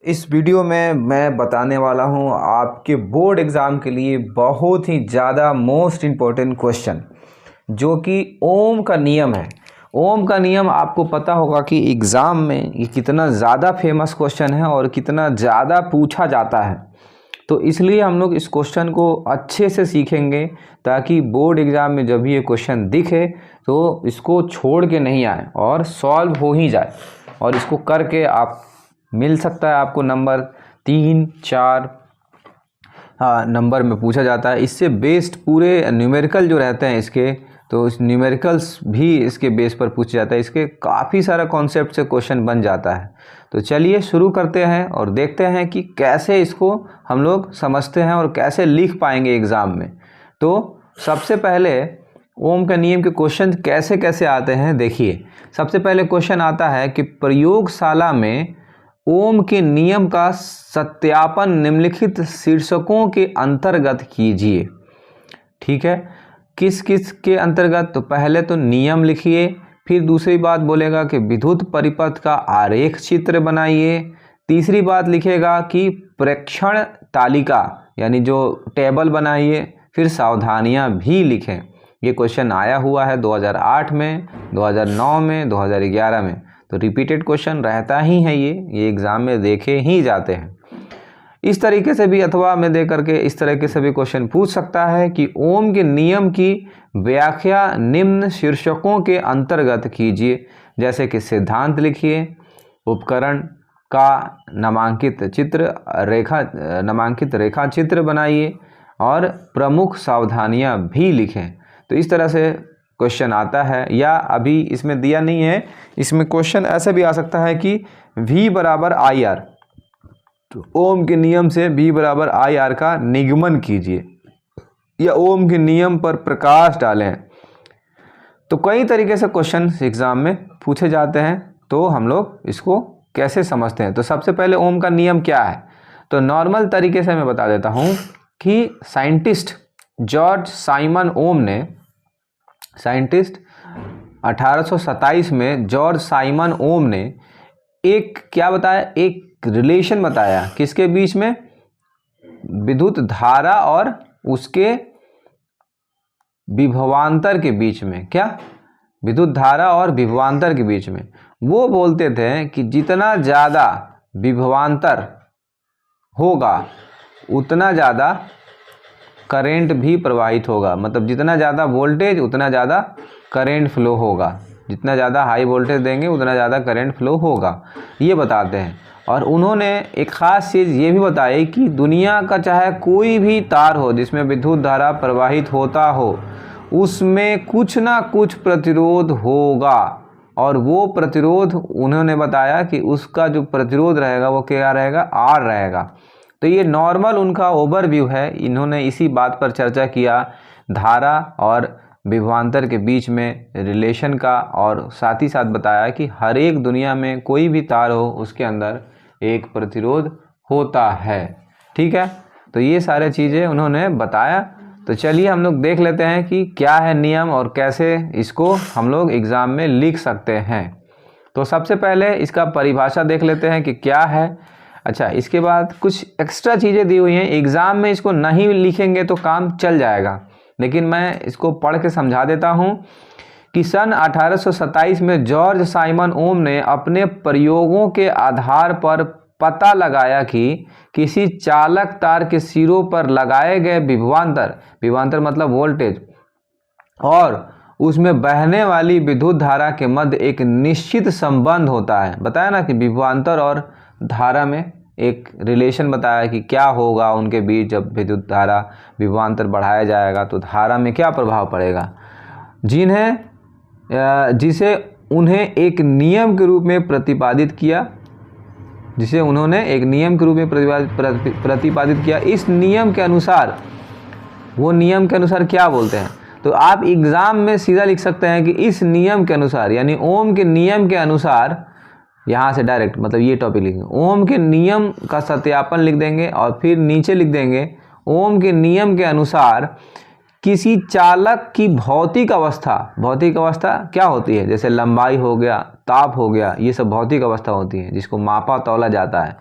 इस वीडियो में मैं बताने वाला हूं आपके बोर्ड एग्ज़ाम के लिए बहुत ही ज़्यादा मोस्ट इम्पोर्टेंट क्वेश्चन जो कि ओम का नियम है। ओम का नियम आपको पता होगा कि एग्ज़ाम में ये कितना ज़्यादा फेमस क्वेश्चन है और कितना ज़्यादा पूछा जाता है। तो इसलिए हम लोग इस क्वेश्चन को अच्छे से सीखेंगे ताकि बोर्ड एग्ज़ाम में जब भी ये क्वेश्चन दिखे तो इसको छोड़ के नहीं आए और सॉल्व हो ही जाए, और इसको करके आप मिल सकता है आपको नंबर 3, 4 नंबर में पूछा जाता है। इससे बेस्ड पूरे न्यूमेरिकल जो रहते हैं इसके, तो इस न्यूमेरिकल्स भी इसके बेस पर पूछा जाता है। इसके काफ़ी सारा कॉन्सेप्ट से क्वेश्चन बन जाता है। तो चलिए शुरू करते हैं और देखते हैं कि कैसे इसको हम लोग समझते हैं और कैसे लिख पाएंगे एग्ज़ाम में। तो सबसे पहले ओम का नियम के क्वेश्चन कैसे कैसे आते हैं देखिए। सबसे पहले क्वेश्चन आता है कि प्रयोगशाला में ओम के नियम का सत्यापन निम्नलिखित शीर्षकों के अंतर्गत कीजिए। ठीक है, किस किस के अंतर्गत? तो पहले तो नियम लिखिए, फिर दूसरी बात बोलेगा कि विद्युत परिपथ का आरेख चित्र बनाइए, तीसरी बात लिखेगा कि प्रेक्षण तालिका यानी जो टेबल बनाइए, फिर सावधानियां भी लिखें। ये क्वेश्चन आया हुआ है 2008 में, 2009 में, 2011 में। तो रिपीटेड क्वेश्चन रहता ही है, ये एग्ज़ाम में देखे ही जाते हैं। इस तरीके से भी अथवा में दे करके इस तरीके से भी क्वेश्चन पूछ सकता है कि ओम के नियम की व्याख्या निम्न शीर्षकों के अंतर्गत कीजिए। जैसे कि सिद्धांत लिखिए, उपकरण का नामांकित रेखा चित्र बनाइए और प्रमुख सावधानियां भी लिखें। तो इस तरह से क्वेश्चन आता है। या अभी इसमें दिया नहीं है, इसमें क्वेश्चन ऐसे भी आ सकता है कि V बराबर IR, तो ओम के नियम से V बराबर IR का निगमन कीजिए या ओम के नियम पर प्रकाश डालें। तो कई तरीके से क्वेश्चन एग्जाम में पूछे जाते हैं। तो हम लोग इसको कैसे समझते हैं? तो सबसे पहले ओम का नियम क्या है? तो नॉर्मल तरीके से मैं बता देता हूँ कि साइंटिस्ट जॉर्ज साइमन ओम ने 1827 में जॉर्ज साइमन ओम ने एक क्या बताया, एक रिलेशन बताया। किसके बीच में? विद्युत धारा और उसके विभवांतर के बीच में। क्या? विद्युत धारा और विभवांतर के बीच में। वो बोलते थे कि जितना ज़्यादा विभवांतर होगा उतना ज़्यादा करंट भी प्रवाहित होगा। मतलब जितना ज़्यादा वोल्टेज उतना ज़्यादा करंट फ्लो होगा, जितना ज़्यादा हाई वोल्टेज देंगे उतना ज़्यादा करंट फ्लो होगा, ये बताते हैं। और उन्होंने एक ख़ास चीज़ ये भी बताई कि दुनिया का चाहे कोई भी तार हो जिसमें विद्युत धारा प्रवाहित होता हो, उसमें कुछ ना कुछ प्रतिरोध होगा। और वो प्रतिरोध उन्होंने बताया कि उसका जो प्रतिरोध रहेगा वो क्या रहेगा? R रहेगा। तो ये नॉर्मल उनका ओवरव्यू है। इन्होंने इसी बात पर चर्चा किया, धारा और विभवांतर के बीच में रिलेशन का, और साथ ही साथ बताया कि हर एक दुनिया में कोई भी तार हो उसके अंदर एक प्रतिरोध होता है। ठीक है, तो ये सारे चीज़ें उन्होंने बताया। तो चलिए हम लोग देख लेते हैं कि क्या है नियम और कैसे इसको हम लोग एग्ज़ाम में लिख सकते हैं। तो सबसे पहले इसका परिभाषा देख लेते हैं कि क्या है। अच्छा, इसके बाद कुछ एक्स्ट्रा चीज़ें दी हुई हैं। एग्ज़ाम में इसको नहीं लिखेंगे तो काम चल जाएगा, लेकिन मैं इसको पढ़ के समझा देता हूँ कि सन 1827 में जॉर्ज साइमन ओम ने अपने प्रयोगों के आधार पर पता लगाया कि किसी चालक तार के सिरों पर लगाए गए विभवांतर मतलब वोल्टेज, और उसमें बहने वाली विद्युत धारा के मध्य एक निश्चित संबंध होता है। बताया ना कि विभवांतर और धारा में एक रिलेशन बताया कि क्या होगा उनके बीच। जब विद्युत धारा विभवांतर बढ़ाया जाएगा तो धारा में क्या प्रभाव पड़ेगा, जिसे उन्हें एक नियम के रूप में प्रतिपादित किया, जिसे उन्होंने एक नियम के रूप में प्रतिपादित किया। इस नियम के अनुसार, वो नियम के अनुसार क्या बोलते हैं? तो आप एग्ज़ाम में सीधा लिख सकते हैं कि इस नियम के अनुसार, यानी ओम के नियम के अनुसार, यहाँ से डायरेक्ट मतलब ये टॉपिक लिखेंगे, ओम के नियम का सत्यापन लिख देंगे और फिर नीचे लिख देंगे ओम के नियम के अनुसार किसी चालक की भौतिक अवस्था क्या होती है? जैसे लंबाई हो गया, ताप हो गया, ये सब भौतिक अवस्था होती है जिसको मापा तौला जाता है।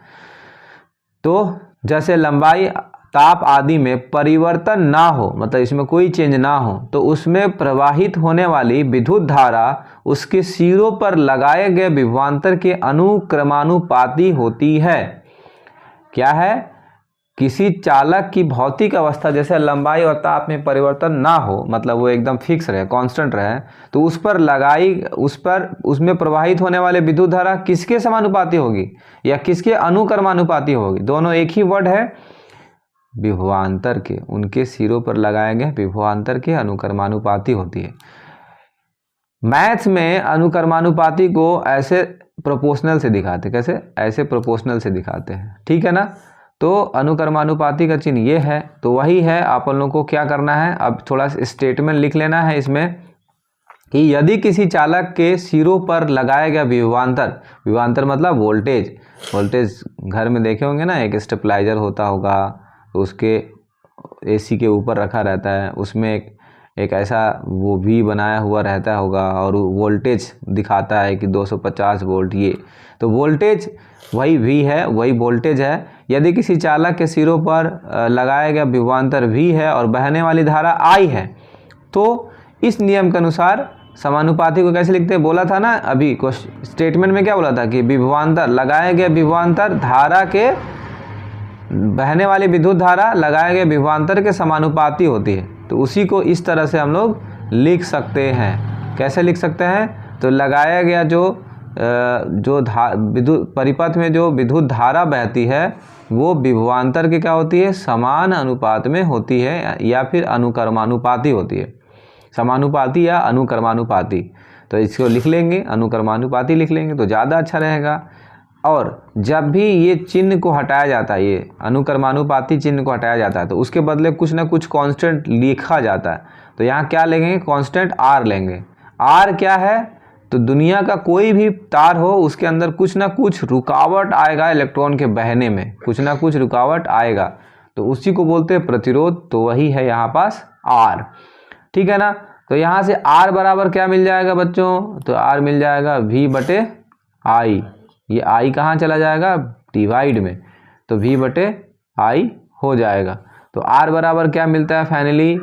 तो जैसे लंबाई, ताप आदि में परिवर्तन ना हो, मतलब इसमें कोई चेंज ना हो, तो उसमें प्रवाहित होने वाली विद्युत धारा उसके सिरों पर लगाए गए विभवांतर के अनुक्रमानुपाती होती है। क्या है? किसी चालक की भौतिक अवस्था जैसे लंबाई और ताप में परिवर्तन ना हो, मतलब वो एकदम फिक्स रहे, कांस्टेंट रहे, तो उसमें प्रवाहित होने वाले विद्युत धारा किसके समानुपाती होगी या किसके अनुक्रमानुपाती होगी? दोनों एक ही वर्ड है, विभवांतर के, उनके सिरों पर लगाए गए विभवांतर के अनुक्रमानुपाती होती है। मैथ्स में अनुक्रमानुपाती को ऐसे प्रोपोर्शनल से दिखाते, कैसे? ऐसे प्रोपोर्शनल से दिखाते हैं, ठीक है ना। तो अनुक्रमानुपाती का चिन्ह ये है, तो वही है। आप लोगों को क्या करना है, अब थोड़ा स्टेटमेंट लिख लेना है इसमें कि यदि किसी चालक के सिरों पर लगाया गया विभवांतर मतलब वोल्टेज घर में देखे होंगे ना, एक स्टेबलाइजर होता होगा, तो उसके एसी के ऊपर रखा रहता है, उसमें एक ऐसा वो भी बनाया हुआ रहता होगा और वोल्टेज दिखाता है कि 250 वोल्ट, ये तो वोल्टेज वही V है, वही वोल्टेज है। यदि किसी चालक के सिरों पर लगाया गया विभवांतर V है और बहने वाली धारा I है, तो इस नियम के अनुसार समानुपाती को कैसे लिखते हैं? बोला था ना अभी स्टेटमेंट में, क्या बोला था कि विभवांतर, लगाया गया विभवांतर धारा के, बहने वाली विद्युत धारा लगाए गए विभवांतर के समानुपाती होती है। तो उसी को इस तरह से हम लोग लिख सकते हैं। कैसे लिख सकते हैं? तो लगाया गया जो विद्युत परिपथ में जो विद्युत धारा बहती है वो विभवांतर की क्या होती है? समान अनुपात में होती है या फिर अनुक्रमानुपाती होती है। समानुपाती या अनुक्रमानुपाती, तो इसको लिख लेंगे, अनुक्रमानुपाती लिख लेंगे तो ज़्यादा अच्छा रहेगा। और जब भी ये चिन्ह को हटाया जाता है, ये अनुक्रमानुपाती चिन्ह को हटाया जाता है, तो उसके बदले कुछ ना कुछ कांस्टेंट लिखा जाता है। तो यहाँ क्या लेंगे? कांस्टेंट R लेंगे। R क्या है? तो दुनिया का कोई भी तार हो, उसके अंदर कुछ ना कुछ रुकावट आएगा, इलेक्ट्रॉन के बहने में कुछ ना कुछ रुकावट आएगा, तो उसी को बोलते हैं प्रतिरोध। तो वही है यहाँ पास R, ठीक है ना। तो यहाँ से R बराबर क्या मिल जाएगा बच्चों? तो R मिल जाएगा V/I। ये I कहाँ चला जाएगा? डिवाइड में, तो V/I हो जाएगा। तो R बराबर क्या मिलता है फाइनली?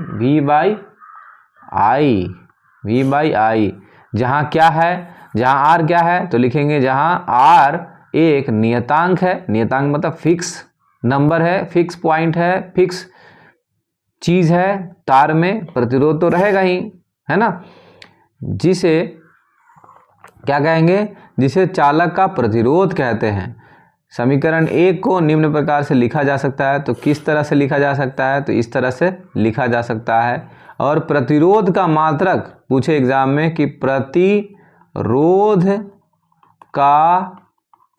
V/I। जहाँ क्या है, जहाँ R क्या है, तो लिखेंगे जहाँ R एक नियतांक है, नियतांक मतलब फिक्स नंबर है, फिक्स पॉइंट है, फिक्स चीज़ है। तार में प्रतिरोध तो रहेगा ही, है ना, जिसे क्या कहेंगे? जिसे चालक का प्रतिरोध कहते हैं। समीकरण 1 को निम्न प्रकार से लिखा जा सकता है। तो किस तरह से लिखा जा सकता है? तो इस तरह से लिखा जा सकता है। और प्रतिरोध का मात्रक पूछे एग्जाम में कि प्रतिरोध का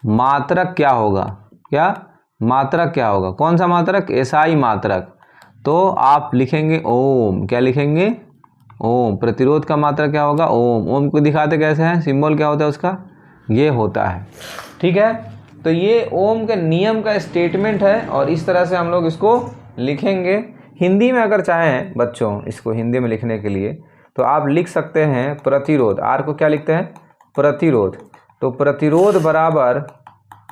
मात्रक क्या होगा? क्या मात्रक क्या होगा? कौन सा मात्रक? SI मात्रक। तो आप लिखेंगे ओम। क्या लिखेंगे? ओम। प्रतिरोध का मात्रक क्या होगा? ओम। ओम को दिखाते कैसे हैं? सिंबल क्या होता है उसका? ये होता है, ठीक है। तो ये ओम के नियम का स्टेटमेंट है और इस तरह से हम लोग इसको लिखेंगे। हिंदी में अगर चाहें बच्चों इसको हिंदी में लिखने के लिए तो आप लिख सकते हैं प्रतिरोध। R को क्या लिखते हैं? प्रतिरोध। तो प्रतिरोध बराबर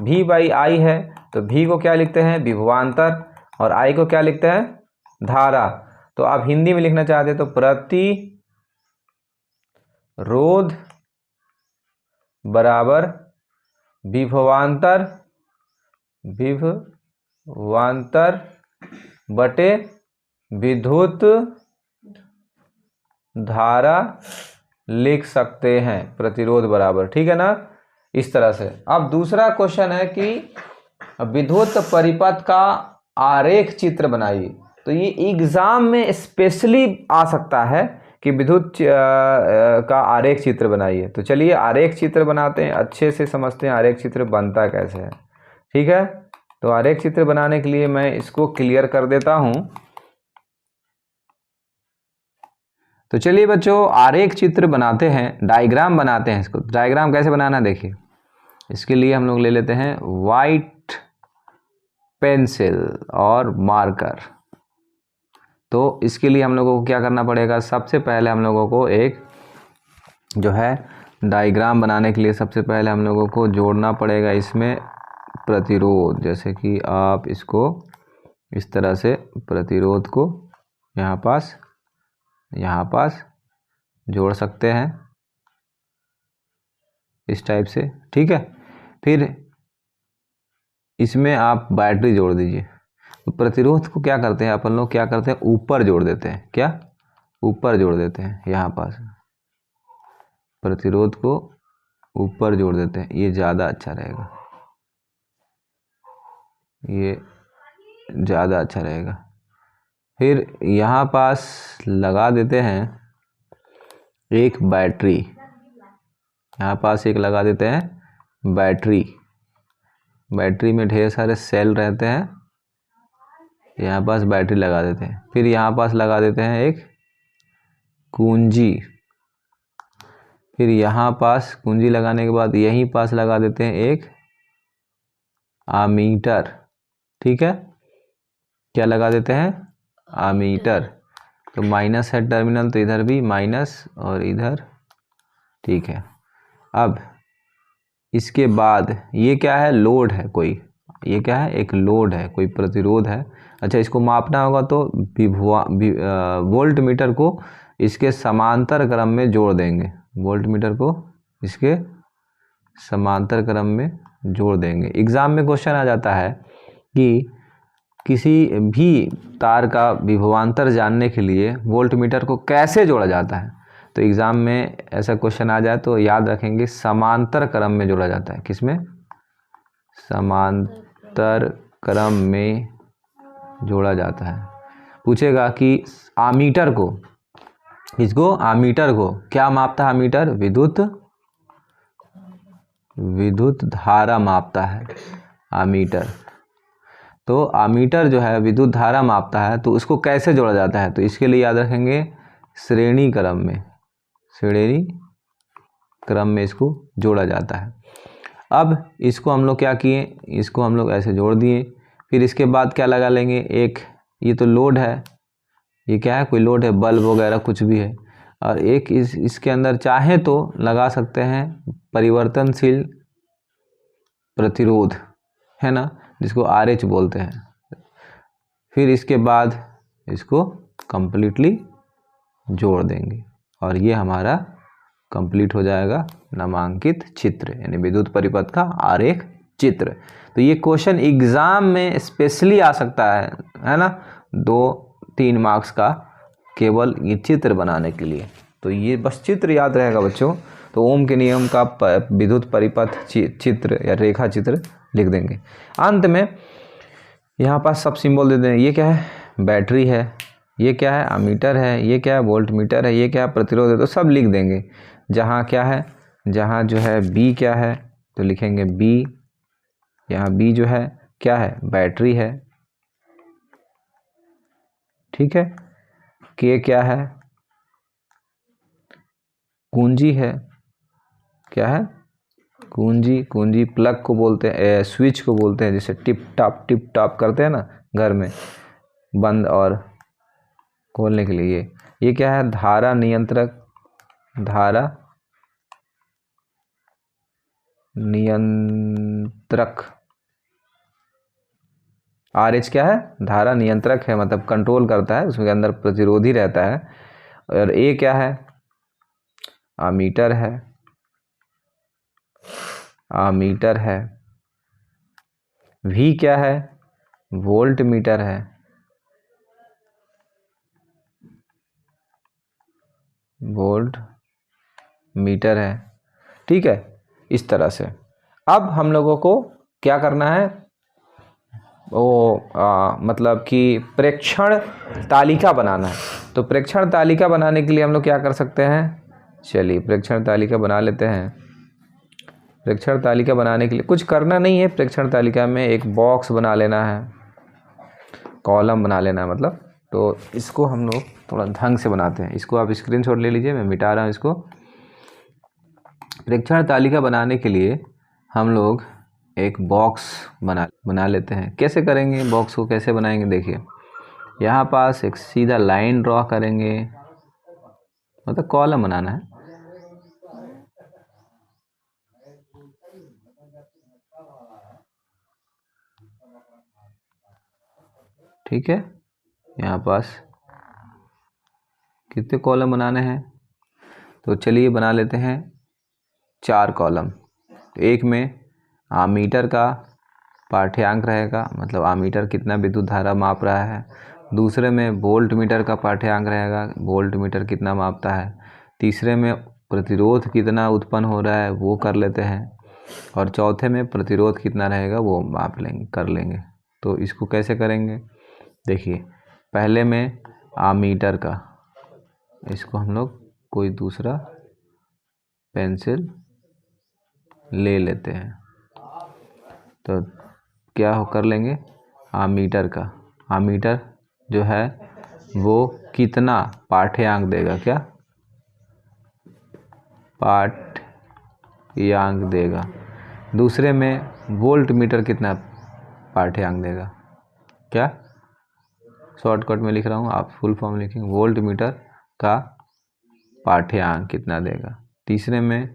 V/I है, तो V को क्या लिखते हैं? विभवांतर, और I को क्या लिखते हैं? धारा। तो आप हिंदी में लिखना चाहते तो प्रतिरोध बराबर विभवांतर बटे विद्युत धारा लिख सकते हैं, प्रतिरोध बराबर, ठीक है ना, इस तरह से। अब दूसरा क्वेश्चन है कि विद्युत परिपथ का आरेख चित्र बनाइए। तो ये एग्जाम में स्पेशली आ सकता है कि विद्युत का आरेख चित्र बनाइए। तो चलिए आरेख चित्र बनाते हैं, अच्छे से समझते हैं आरेख चित्र बनता कैसे है, ठीक है। तो आरेख चित्र बनाने के लिए मैं इसको क्लियर कर देता हूं। तो चलिए बच्चों आरेख चित्र बनाते हैं, डायग्राम बनाते हैं। इसको डायग्राम कैसे बनाना देखिए। इसके लिए हम लोग ले लेते हैं वाइट पेंसिल और मार्कर। तो इसके लिए हम लोगों को क्या करना पड़ेगा? सबसे पहले हम लोगों को एक जो है डायग्राम बनाने के लिए सबसे पहले हम लोगों को जोड़ना पड़ेगा इसमें प्रतिरोध, जैसे कि आप इसको इस तरह से प्रतिरोध को यहाँ पास जोड़ सकते हैं इस टाइप से, ठीक है। फिर इसमें आप बैटरी जोड़ दीजिए। तो प्रतिरोध को क्या करते हैं अपन लोग, क्या करते हैं, ऊपर जोड़ देते हैं, क्या ऊपर जोड़ देते हैं, यहाँ पास प्रतिरोध को ऊपर जोड़ देते हैं, ये ज़्यादा अच्छा रहेगा, ये ज़्यादा अच्छा रहेगा। फिर यहाँ पास लगा देते हैं एक बैटरी, यहाँ पास एक लगा देते हैं बैटरी। बैटरी में ढेर सारे सेल रहते हैं, यहाँ पास बैटरी लगा देते हैं। फिर यहाँ पास लगा देते हैं एक कुंजी। फिर यहाँ पास कुंजी लगाने के बाद यहीं पास लगा देते हैं एक आमीटर, ठीक है। क्या लगा देते हैं, आमीटर। तो माइनस है टर्मिनल, तो इधर भी माइनस और इधर, ठीक है। अब इसके बाद ये क्या है, लोड है कोई, ये क्या है, एक लोड है, कोई प्रतिरोध है। अच्छा, इसको मापना होगा तो वोल्ट मीटर को इसके समांतर क्रम में जोड़ देंगे, वोल्ट मीटर को इसके समांतर क्रम में जोड़ देंगे। एग्ज़ाम में क्वेश्चन आ जाता है कि किसी भी तार का विभवांतर जानने के लिए वोल्ट मीटर को कैसे जोड़ा जाता है। तो एग्ज़ाम में ऐसा क्वेश्चन आ जाए तो याद रखेंगे समांतर क्रम में जोड़ा जाता है। किसमें, समांतर क्रम में जोड़ा जाता है। पूछेगा कि आमीटर को, इसको आमीटर को क्या मापता है, आमीटर विद्युत धारा मापता है आमीटर। तो आमीटर जो है विद्युत धारा मापता है, तो उसको कैसे जोड़ा जाता है। तो इसके लिए याद रखेंगे श्रेणी क्रम में, श्रेणी क्रम में इसको जोड़ा जाता है। अब इसको हम लोग क्या किए, इसको हम लोग ऐसे जोड़ दिए। फिर इसके बाद क्या लगा लेंगे, एक ये तो लोड है, ये क्या है, कोई लोड है, बल्ब वगैरह कुछ भी है। और एक इसके अंदर चाहे तो लगा सकते हैं परिवर्तनशील प्रतिरोध, है ना, जिसको RH बोलते हैं। फिर इसके बाद इसको कंप्लीटली जोड़ देंगे और ये हमारा कंप्लीट हो जाएगा नामांकित चित्र, यानी विद्युत परिपथ का आरेख चित्र। तो ये क्वेश्चन एग्ज़ाम में स्पेशली आ सकता है ना, 2-3 मार्क्स का केवल ये चित्र बनाने के लिए। तो ये बस चित्र याद रहेगा बच्चों। तो ओम के नियम का विद्युत परिपथ चित्र या रेखा चित्र लिख देंगे। अंत में यहाँ पास सब सिंबल दे दें। ये क्या है, बैटरी है, ये क्या है, अमीटर है, ये क्या है, वोल्ट मीटर है, ये क्या है, प्रतिरोध है। तो सब लिख देंगे। जहाँ क्या है, जहाँ जो है बी क्या है तो लिखेंगे बी। यहाँ बी जो है क्या है, बैटरी है, ठीक है। के क्या है, कुंजी है, क्या है, कुंजी। कुंजी प्लग को बोलते हैं, स्विच को बोलते हैं, जैसे टिप टाप करते हैं ना घर में, बंद और खोलने के लिए। ये क्या है, धारा नियंत्रक, धारा नियंत्रक। RH क्या है, धारा नियंत्रक है, मतलब कंट्रोल करता है, उसके अंदर प्रतिरोधी रहता है। और A क्या है, आमीटर है, आमीटर है। V क्या है, वोल्ट मीटर है, वोल्ट मीटर है, ठीक है। इस तरह से अब हम लोगों को क्या करना है, मतलब कि प्रेक्षण तालिका बनाना है। तो प्रेक्षण तालिका बनाने के लिए हम लोग क्या कर सकते हैं, चलिए प्रेक्षण तालिका बना लेते हैं। प्रेक्षण तालिका बनाने के लिए कुछ करना नहीं है। प्रेक्षण तालिका में एक बॉक्स बना लेना है, कॉलम बना लेना है मतलब। तो इसको हम लोग थोड़ा ढंग से बनाते हैं। इसको आप स्क्रीनशॉट ले लीजिए, मैं मिटा रहा हूँ इसको। प्रेक्षण तालिका बनाने के लिए हम लोग एक बॉक्स बना लेते हैं। कैसे करेंगे, बॉक्स को कैसे बनाएंगे, देखिए यहाँ पास एक सीधा लाइन ड्रॉ करेंगे, मतलब कॉलम बनाना है। ठीक है, यहाँ पास कितने कॉलम बनाने हैं, तो चलिए बना लेते हैं 4 कॉलम। एक में आमीटर का पाठ्यांक रहेगा, मतलब आमीटर कितना विद्युत धारा माप रहा है। दूसरे में वोल्ट मीटर का पाठ्यांक रहेगा, वोल्ट मीटर कितना मापता है। तीसरे में प्रतिरोध कितना उत्पन्न हो रहा है वो कर लेते हैं, और चौथे में प्रतिरोध कितना रहेगा वो माप लेंगे, कर लेंगे। तो इसको कैसे करेंगे, देखिए पहले में आमीटर का, इसको हम लोग कोई दूसरा पेंसिल ले लेते हैं। तो क्या हो कर लेंगे, आमीटर का, आमीटर जो है वो कितना पाठ्यांक देगा, क्या पाठ्यांक देगा। दूसरे में वोल्ट मीटर कितना पाठ्यांक देगा, क्या शॉर्टकट में लिख रहा हूँ, आप फुल फॉर्म लिखेंगे, वोल्ट मीटर का पाठ्यांक कितना देगा। तीसरे में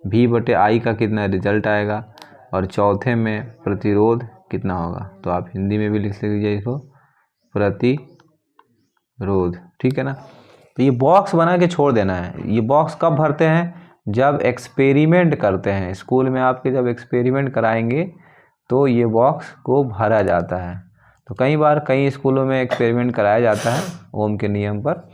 V/I का कितना रिजल्ट आएगा, और चौथे में प्रतिरोध कितना होगा। तो आप हिंदी में भी लिख लीजिए इसको, प्रतिरोध। ठीक है ना। तो ये बॉक्स बना के छोड़ देना है। ये बॉक्स कब भरते हैं, जब एक्सपेरिमेंट करते हैं स्कूल में, आपके जब एक्सपेरिमेंट कराएंगे तो ये बॉक्स को भरा जाता है। तो कई बार कई स्कूलों में एक्सपेरिमेंट कराया जाता है ओम के नियम पर,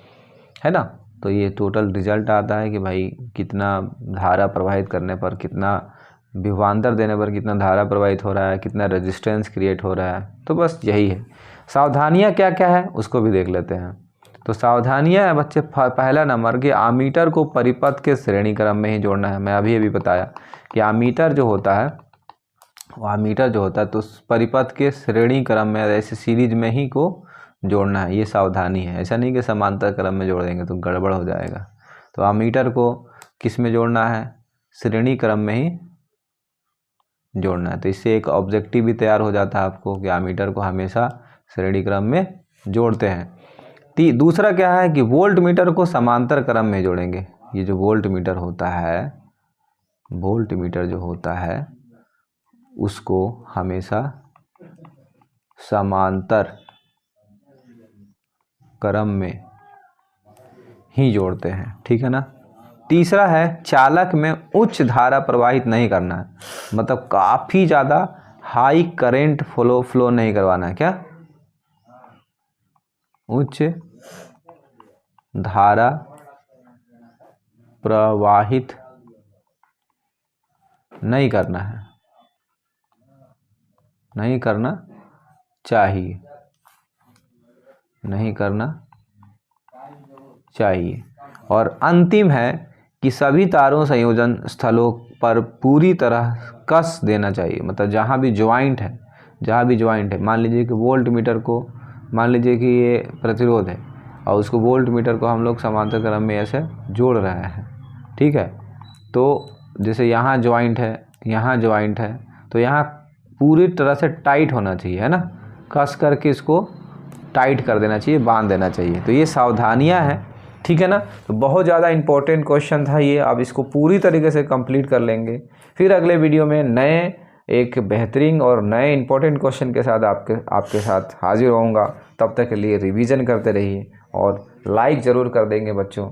है ना। तो ये टोटल रिजल्ट आता है कि भाई कितना धारा प्रवाहित करने पर, कितना विभवांतर देने पर कितना धारा प्रवाहित हो रहा है, कितना रेजिस्टेंस क्रिएट हो रहा है। तो बस यही है। सावधानियां क्या क्या है उसको भी देख लेते हैं। तो सावधानियां है बच्चे, पहला नंबर कि आमीटर को परिपथ के श्रेणी क्रम में ही जोड़ना है। मैं अभी बताया कि आमीटर जो होता है तो परिपथ के श्रेणी क्रम में, ऐसे सीरीज में ही को जोड़ना है। ये सावधानी है, ऐसा नहीं कि समांतर क्रम में जोड़ देंगे तो गड़बड़ हो जाएगा। तो आमीटर को किस में जोड़ना है, श्रेणी क्रम में ही जोड़ना है। तो इससे एक ऑब्जेक्टिव भी तैयार हो जाता है आपको कि आमीटर को हमेशा श्रेणी क्रम में जोड़ते हैं। दूसरा क्या है कि वोल्ट मीटर को समांतर क्रम में जोड़ेंगे। ये जो वोल्ट मीटर जो होता है उसको हमेशा समांतर क्रम में ही जोड़ते हैं। ठीक है ना। तीसरा है चालक में उच्च धारा प्रवाहित नहीं करना है, मतलब काफ़ी ज़्यादा हाई करंट फ्लो नहीं करवाना है। क्या उच्च धारा प्रवाहित नहीं करना है, नहीं करना चाहिए। और अंतिम है कि सभी तारों संयोजन स्थलों पर पूरी तरह कस देना चाहिए, मतलब जहाँ भी ज्वाइंट है, मान लीजिए कि वोल्ट मीटर को, मान लीजिए कि ये प्रतिरोध है और उसको वोल्ट मीटर को हम लोग समांतर क्रम में ऐसे जोड़ रहे हैं। ठीक है। तो जैसे यहाँ ज्वाइंट है, तो यहाँ पूरी तरह से टाइट होना चाहिए, है ना, कस करके इसको टाइट कर देना चाहिए, बांध देना चाहिए। तो ये सावधानियां हैं। ठीक है ना। तो बहुत ज़्यादा इंपॉर्टेंट क्वेश्चन था ये, आप इसको पूरी तरीके से कंप्लीट कर लेंगे। फिर अगले वीडियो में नए एक बेहतरीन और नए इंपॉर्टेंट क्वेश्चन के साथ आपके साथ हाजिर होऊंगा। तब तक के लिए रिवीजन करते रहिए और लाइक ज़रूर कर देंगे बच्चों।